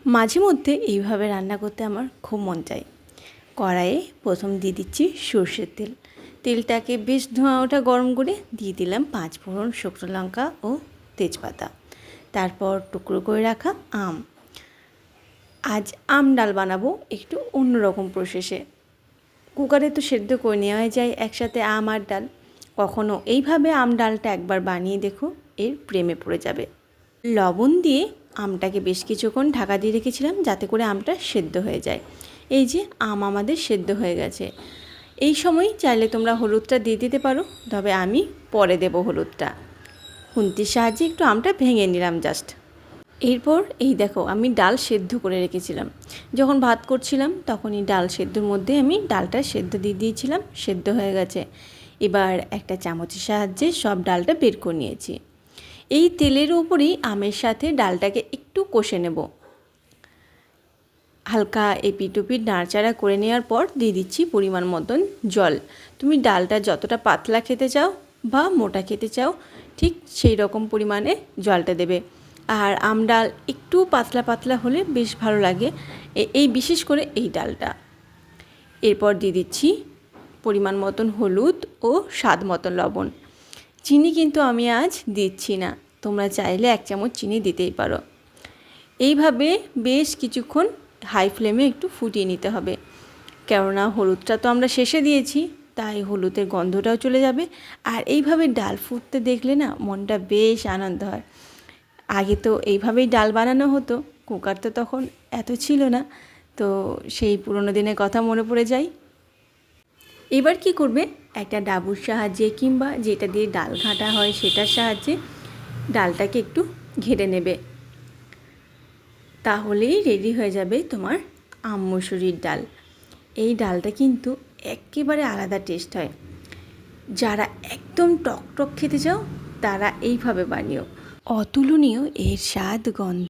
মাঝে মধ্যে এইভাবে রান্না করতে আমার খুব মন চায়। কড়াইয়ে প্রথম দিয়ে দিচ্ছি সর্ষের তেল। তেলটাকে বেশ ধোঁয়া ওঠা গরম করে দিয়ে দিলাম 5 ফোড়ন, শুকনো লঙ্কা ও তেজপাতা। তারপর টুকরো করে রাখা আম। আজ আম ডাল বানাবো একটু অন্যরকম প্রসেসে। কুকারে তো সেদ্ধ করে নেওয়া যায় একসাথে আম আর ডাল। কখনো এইভাবে আম ডালটা একবার বানিয়ে দেখো, এর প্রেমে পড়ে যাবে। লবণ দিয়ে আমটাকে বেশ কিছুক্ষণ ঢাকা দিয়ে রেখেছিলাম যাতে করে আমটা সেদ্ধ হয়ে যায়। এই যে আম আমাদের সেদ্ধ হয়ে গেছে। এই সময় চাইলে তোমরা হলুদটা দিয়ে দিতে পারো, তবে আমি পরে দেব হলুদটা। খুন্তির সাহায্যে একটু আমটা ভেঙে নিলাম জাস্ট। এরপর এই দেখো আমি ডাল সেদ্ধ করে রেখেছিলাম। যখন ভাত করছিলাম তখনই ডাল সেদ্ধর মধ্যে আমি ডালটা সেদ্ধ দিয়ে দিয়েছিলাম, সেদ্ধ হয়ে গেছে। এবার একটা চামচের সাহায্যে সব ডালটা বের করে নিয়েছি। এই তেলের উপরেই আমের সাথে ডালটাকে একটু কষে নেব। হালকা এপিট-ওপিট নাড়াচাড়া করে নেওয়ার পর দিয়ে দিচ্ছি পরিমাণ মতন জল। তুমি ডালটা যতটা পাতলা খেতে চাও বা মোটা খেতে চাও ঠিক সেই রকম পরিমাণে জলটা দেবে। আর আম ডাল একটু পাতলা পাতলা হলে বেশ ভালো লাগে, এই বিশেষ করে এই ডালটা। এরপর দিয়ে দিচ্ছি পরিমাণ মতন হলুদ ও স্বাদ মতন লবণ। চিনি কিন্তু আমি আজ দিচ্ছি না, তোমরা চাইলে 1 চামচ চিনি দিতেই পারো। এইভাবে বেশ কিছুক্ষণ হাই ফ্লেমে একটু ফুটিয়ে নিতে হবে, কেননা হলুদটা তো আমরা শেষে দিয়েছি, তাই হলুদের গন্ধটাও চলে যাবে। আর এইভাবে ডাল ফুটতে দেখলে না মনটা বেশ আনন্দ হয়। আগে তো এইভাবেই ডাল বানানো হতো, কুকার তো তখন এত ছিল না, তো সেই পুরনো দিনের কথা মনে পড়ে যায়। এবার কি করবে, একটা ডাবুর সাহায্যে কিংবা যেটা দিয়ে ডাল ঘাঁটা হয় সেটার সাহায্যে ডালটাকে একটু ঘেটে নেবে। তাহলেই রেডি হয়ে যাবে তোমার আম মুসুরির ডাল। এই ডালটা কিন্তু একেবারে আলাদা টেস্ট হয়। যারা একদম টক টক খেতে চাও তারা এইভাবে বানিও, অতুলনীয় এর স্বাদ, গন্ধ।